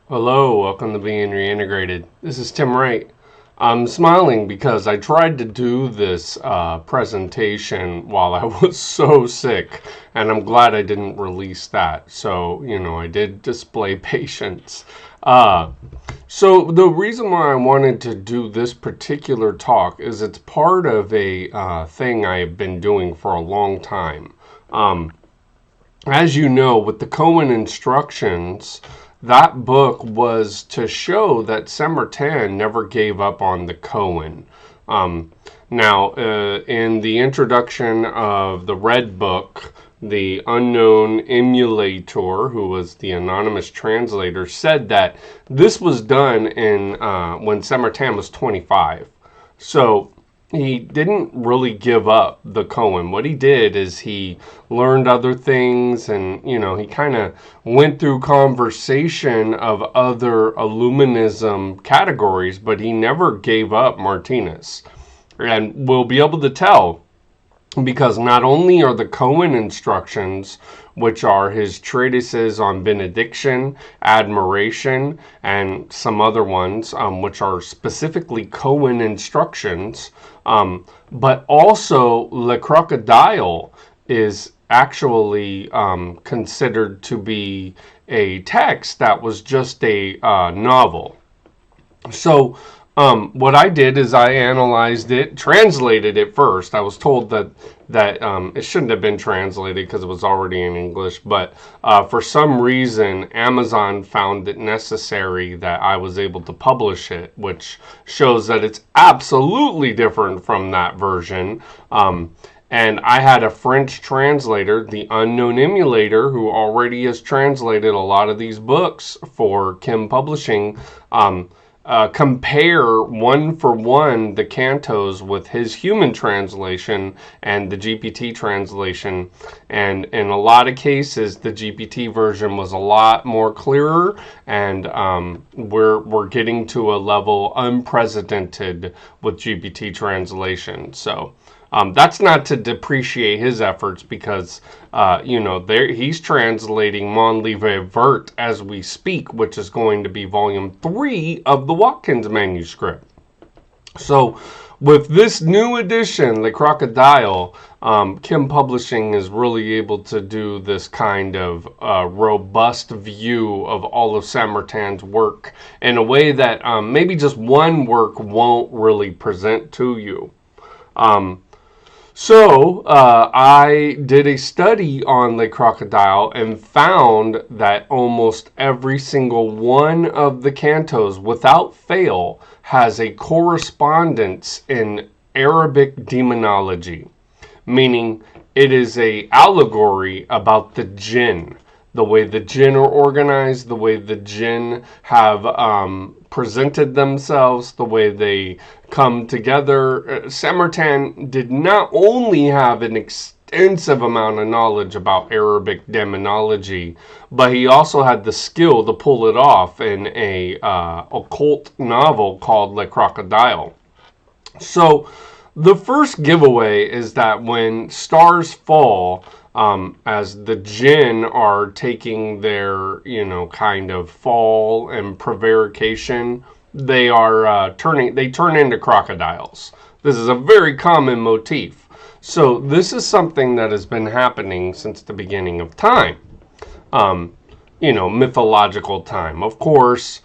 Hello, welcome to Being Reintegrated. This is Tim Wright. I'm smiling because I tried to do this presentation while I was so sick, and I'm glad I didn't release that. So, I did display patience. So, the reason why I wanted to do this particular talk is it's part of a thing I've been doing for a long time. Um, as you know, with the Cohen instructions, that book was to show that Samartan never gave up on the Cohen. Um, in the introduction of the Red Book, the unknown emulator, who was the anonymous translator, said that this was done in when Samartan was 25. So he didn't really give up the Cohen. What he did is he learned other things, and he kind of went through conversation of other Illuminism categories, but he never gave up Martinez. And we'll be able to tell because not only are the Cohen instructions, which are his treatises on benediction, admiration, and some other ones, which are specifically Cohen instructions, but also Le Crocodile is actually considered to be a text that was just a novel. So, what I did is I analyzed it, translated it first. I was told that it shouldn't have been translated because it was already in English, but for some reason, Amazon found it necessary that I was able to publish it, which shows that it's absolutely different from that version. And I had a French translator, the unknown emulator, who already has translated a lot of these books for Kim Publishing. Compare one for one the cantos with his human translation and the GPT translation, and in a lot of cases the GPT version was a lot more clearer, and we're getting to a level unprecedented with GPT translation. So that's not to depreciate his efforts because, he's translating Mon Livre Vert as we speak, which is going to be volume 3 of the Watkins manuscript. So, with this new edition, Le Crocodile, Kim Publishing is really able to do this kind of robust view of all of Samartan's work in a way that maybe just one work won't really present to you. So I did a study on Le Crocodile and found that almost every single one of the cantos, without fail, has a correspondence in Arabic demonology, meaning it is a allegory about the jinn, the way the jinn are organized, the way the jinn have presented themselves, the way they come together. Samartan did not only have an extensive amount of knowledge about Arabic demonology, but he also had the skill to pull it off in a occult novel called Le Crocodile. So the first giveaway is that when stars fall, as the jinn are taking their, kind of fall and prevarication, they turn into crocodiles. This is a very common motif. So this is something that has been happening since the beginning of time. Mythological time. Of course,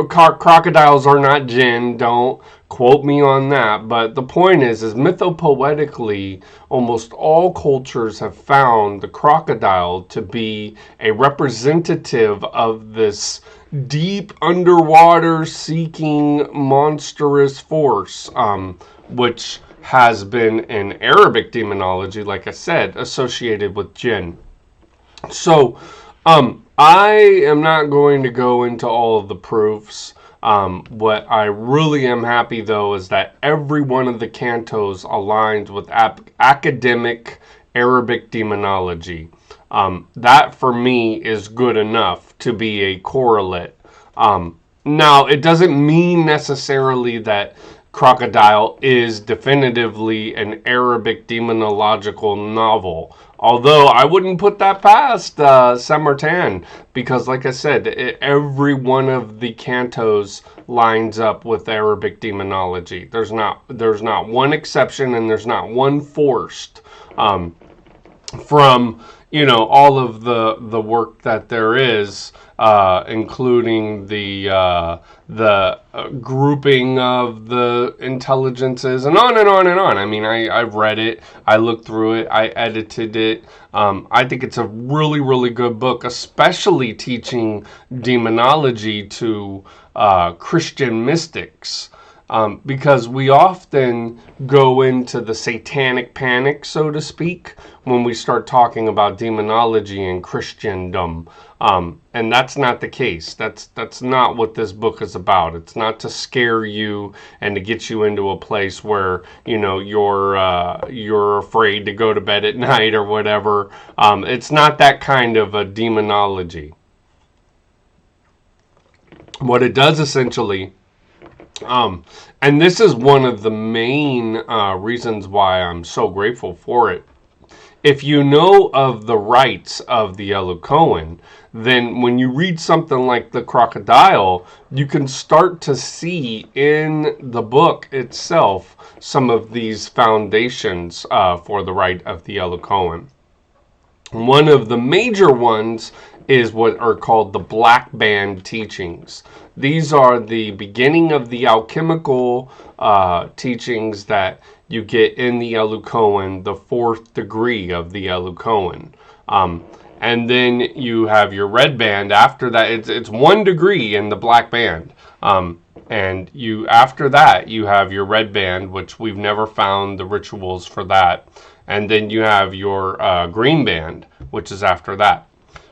crocodiles are not jinn. Don't quote me on that. But the point is mythopoetically, almost all cultures have found the crocodile to be a representative of this deep underwater seeking monstrous force, which has been in Arabic demonology, like I said, associated with jinn. So, I am not going to go into all of the proofs. What I really am happy, though, is that every one of the cantos aligns with academic Arabic demonology. That, for me, is good enough to be a correlate. Now, it doesn't mean necessarily that Crocodile is definitively an Arabic demonological novel. Although I wouldn't put that past Samartan, because like I said, every one of the cantos lines up with Arabic demonology. There's not one exception, and there's not one forced from all of the work that there is, including the grouping of the intelligences, and on and on and on. I mean, I've read it, I looked through it, I edited it. I think it's a really, really good book, especially teaching demonology to Christian mystics. Because we often go into the satanic panic, so to speak, when we start talking about demonology and Christendom. And that's not the case. That's not what this book is about. It's not to scare you and to get you into a place where you're afraid to go to bed at night or whatever. It's not that kind of a demonology. What it does essentially, and this is one of the main reasons why I'm so grateful for it. If you know of the rites of the Elukoan, then when you read something like The Crocodile, you can start to see in the book itself some of these foundations for the rite of the Elukoan. One of the major ones is what are called the Black Band teachings. These are the beginning of the alchemical teachings that you get in the Elukoan, the fourth degree of the Elukoan. And then you have your red band. After that, it's 1 degree in the black band. And after that, you have your red band, which we've never found the rituals for that. And then you have your green band, which is after that.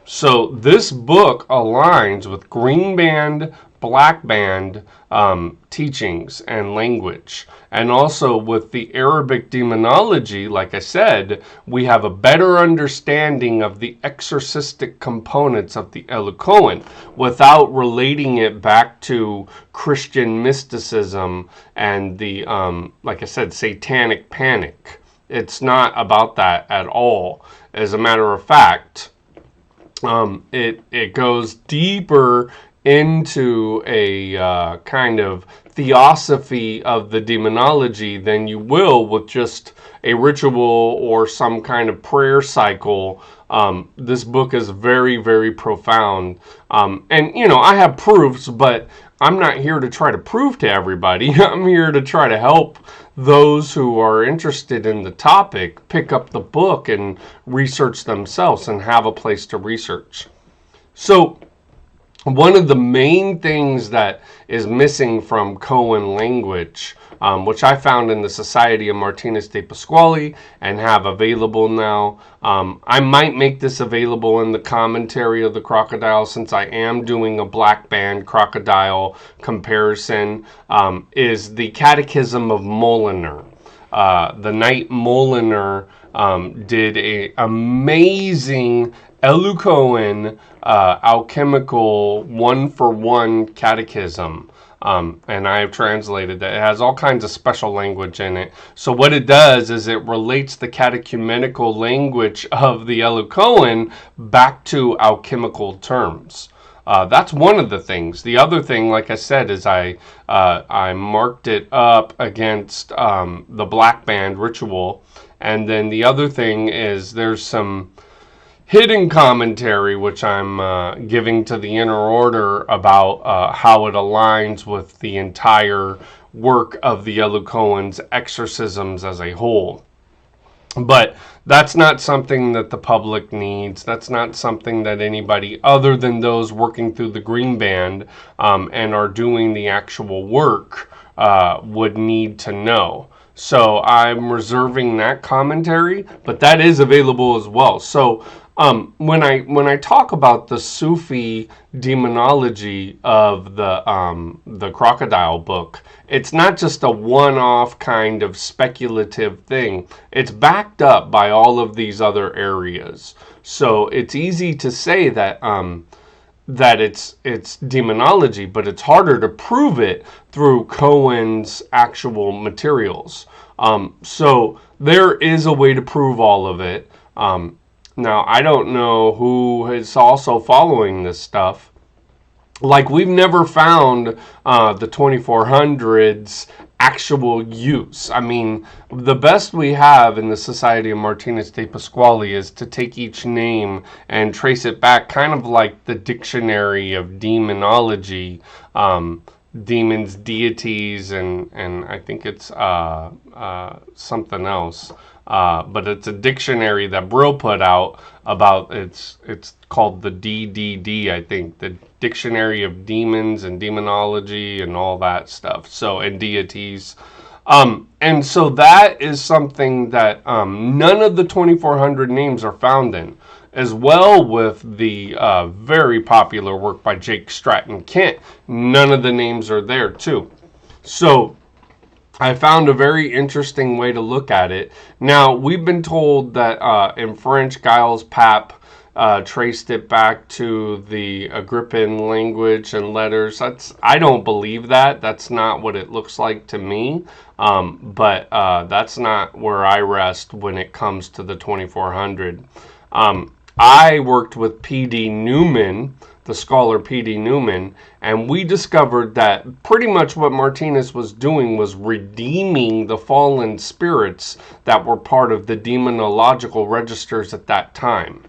So this book aligns with green band, black band teachings and language. And also with the Arabic demonology, like I said, we have a better understanding of the exorcistic components of the Elukoan without relating it back to Christian mysticism and the, like I said, satanic panic. It's not about that at all. As a matter of fact, it goes deeper into a kind of theosophy of the demonology than you will with just a ritual or some kind of prayer cycle. This book is very, very profound. And, I have proofs, but I'm not here to try to prove to everybody. I'm here to try to help those who are interested in the topic pick up the book and research themselves and have a place to research. So one of the main things that is missing from Koan language, which I found in the Society of Martinez de Pasquale and have available now. I might make this available in the commentary of the Crocodile, since I am doing a black band Crocodile comparison, is the Catechism of Moliner. The Knight Moliner did an amazing Elukoan alchemical 1-for-1 catechism. And I have translated that. It has all kinds of special language in it. So what it does is it relates the catechumenical language of the Elukoan back to alchemical terms. That's one of the things. The other thing, like I said, is I marked it up against the black band ritual. And then the other thing is there's some hidden commentary which I'm giving to the Inner Order about how it aligns with the entire work of the Elukoans' exorcisms as a whole. But that's not something that the public needs. That's not something that anybody other than those working through the green band and are doing the actual work would need to know. So I'm reserving that commentary, but that is available as well. So when I talk about the Sufi demonology of the Crocodile book, it's not just a one-off kind of speculative thing. It's backed up by all of these other areas. So it's easy to say that that it's demonology, but it's harder to prove it through Cohen's actual materials. So there is a way to prove all of it. Now, I don't know who is also following this stuff. Like, we've never found the 2400s actual use. I mean, the best we have in the Society of Martinez de Pasquale is to take each name and trace it back, kind of like the dictionary of demonology, demons, deities, and I think it's something else. But it's a dictionary that Brill put out about, it's called the DDD, I think, the Dictionary of Demons and Demonology and all that stuff. So, and deities. And so that is something that none of the 2400 names are found in, as well with the very popular work by Jake Stratton Kent. None of the names are there too. So I found a very interesting way to look at it. Now, we've been told that in French, Giles Pape traced it back to the Agrippan language and letters. I don't believe that. That's not what it looks like to me. But that's not where I rest when it comes to the 2400. I worked with P.D. Newman, the scholar P.D. Newman, and we discovered that pretty much what Martinez was doing was redeeming the fallen spirits that were part of the demonological registers at that time.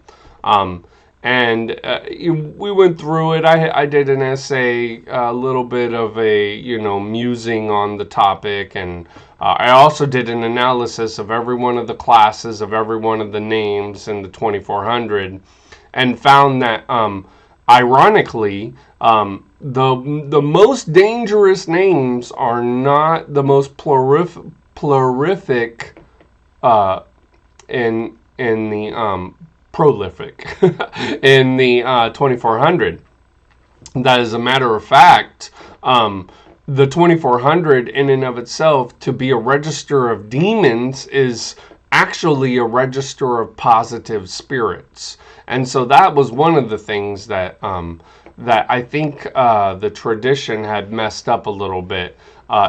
We went through it. I did an essay, a little bit of a, musing on the topic, and I also did an analysis of every one of the classes, of every one of the names in the 2400, and found that, ironically, the most dangerous names are not the most prolific in the prolific in the 2400. That, as a matter of fact, the 2400 in and of itself, to be a register of demons, is actually a register of positive spirits. And so that was one of the things that that I think the tradition had messed up a little bit,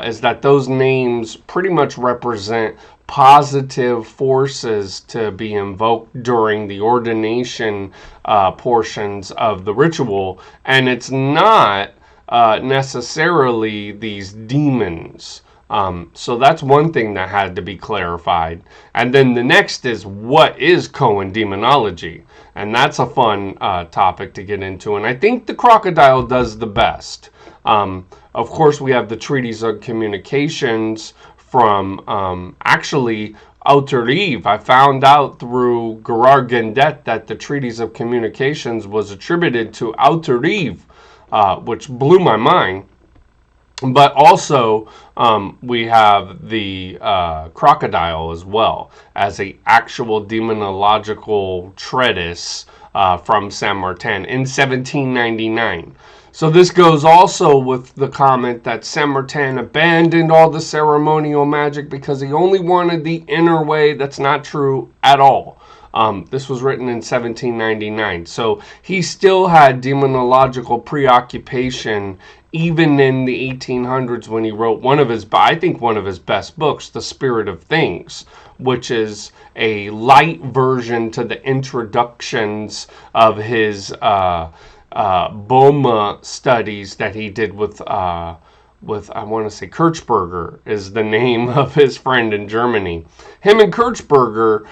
is that those names pretty much represent positive forces to be invoked during the ordination portions of the ritual, and it's not necessarily these demons. So that's one thing that had to be clarified. And then the next is, what is Cohen demonology? And that's a fun topic to get into. And I think the Crocodile does the best. Of course, we have the Treatise of Communications from actually Autorive. I found out through Gerard Gendet that the Treatise of Communications was attributed to Autorive, which blew my mind. But also, we have the Crocodile as well, as a actual demonological treatise from Saint Martin in 1799. So this goes also with the comment that Saint Martin abandoned all the ceremonial magic because he only wanted the inner way. That's not true at all. This was written in 1799. So he still had demonological preoccupation even in the 1800s when he wrote one of his best books, The Spirit of Things, which is a light version to the introductions of his Boma studies that he did with I want to say Kirchberger is the name of his friend in Germany. Him and Kirchberger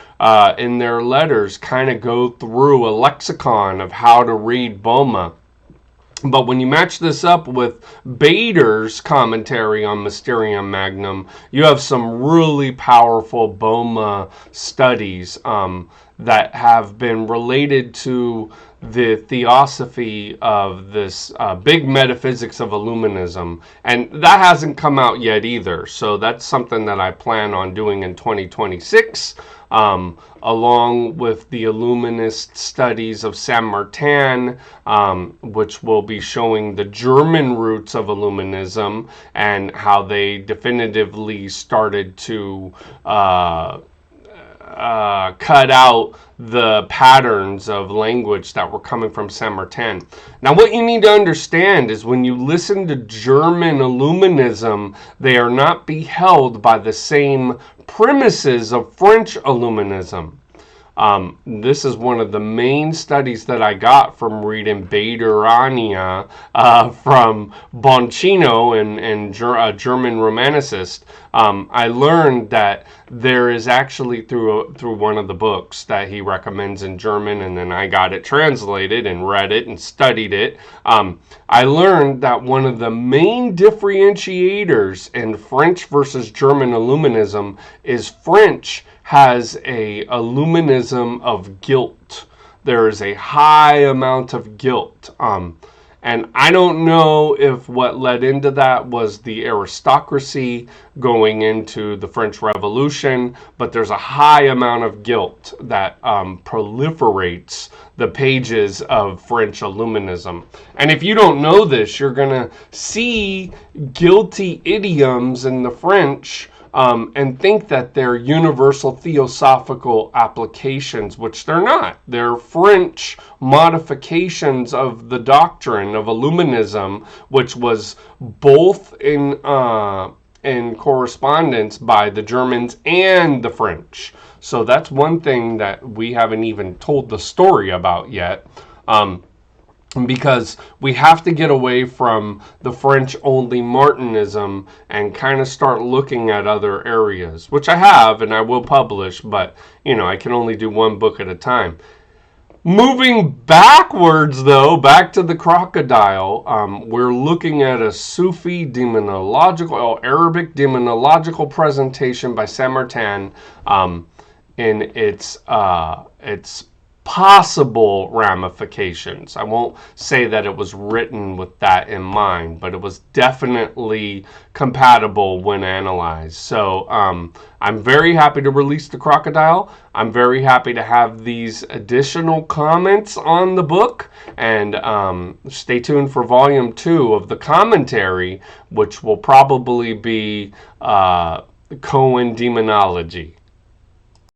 in their letters kind of go through a lexicon of how to read Boma. But when you match this up with Bader's commentary on Mysterium Magnum, you have some really powerful Boma studies that have been related to the theosophy of this big metaphysics of Illuminism. And that hasn't come out yet either. So that's something that I plan on doing in 2026. Along with the Illuminist studies of Saint Martin, which will be showing the German roots of Illuminism and how they definitively started to cut out the patterns of language that were coming from Saint Martin. Now, what you need to understand is when you listen to German Illuminism, they are not beheld by the same premises of French Illuminism. This is one of the main studies that I got from reading Baderania from Boncino and a German romanicist. I learned that there is actually through one of the books that he recommends in German, and then I got it translated and read it and studied it. I learned that one of the main differentiators in French versus German Illuminism is French has a Illuminism of guilt. There is a high amount of guilt. And I don't know if what led into that was the aristocracy going into the French Revolution, but there's a high amount of guilt that proliferates the pages of French Illuminism. And if you don't know this, you're going to see guilty idioms in the French and think that they're universal theosophical applications, which they're not. They're French modifications of the doctrine of Illuminism, which was both in correspondence by the Germans and the French. So that's one thing that we haven't even told the story about yet. Because we have to get away from the French-only Martinism and kind of start looking at other areas, which I have and I will publish, but, I can only do one book at a time. Moving backwards, though, back to the crocodile, we're looking at a Sufi Arabic demonological presentation by Saint Martin in its possible ramifications. I won't say that it was written with that in mind, but it was definitely compatible when analyzed. So I'm very happy to release the crocodile. I'm very happy to have these additional comments on the book, and stay tuned for volume 2 of the commentary, which will probably be Cohen Demonology.